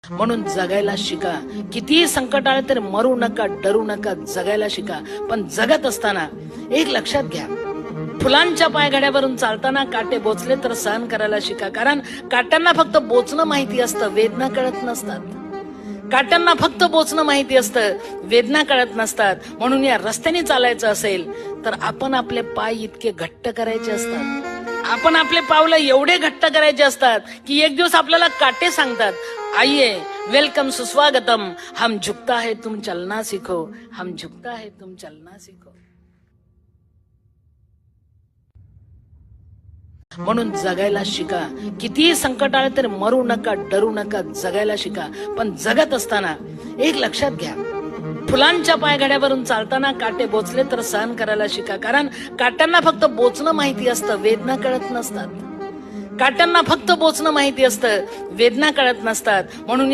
म्हणून जगायला शिका. कितीही संकट आले तर मरू नका, डरू नका, जगायला शिका. पण जगत असताना एक लक्षात घ्या, फुलांच्या पायघड्यावरून चालताना काटे बोचले तर सहन करायला शिका. कारण काट्यांना फक्त बोचणं माहिती असतं, वेदना कळत नसतात. काट्यांना फक्त बोचणं माहिती असतं, वेदना कळत नसतात. म्हणून या रस्त्याने चालायचं असेल तर आपण आपले पाय इतके घट्ट करायचे असतात, आपण आपले पावलं एवढे घट्ट करायचे असतात की एक दिवस आपल्याला काटे सांगतात, आइए वेलकम सुस्वागतम, हम झुकता है तुम चलना सीखो, हम झुकता है तुम चलना सीखो. म्हणून जगायला शिका. कितीही संकट आले तर मरू नका, डरू नका, जगायला शिका. पण जगत असताना एक लक्षात घ्या, फुलांच्या पायघड्यावरून चालताना काटे बोचले तर सहन करायला शिका. कारण काट्यांना फक्त बोचणं माहिती असतं, वेदना कळत नसतात. काट्यांना फक्त बोचणं माहिती असतं, वेदना कळत नसतात. म्हणून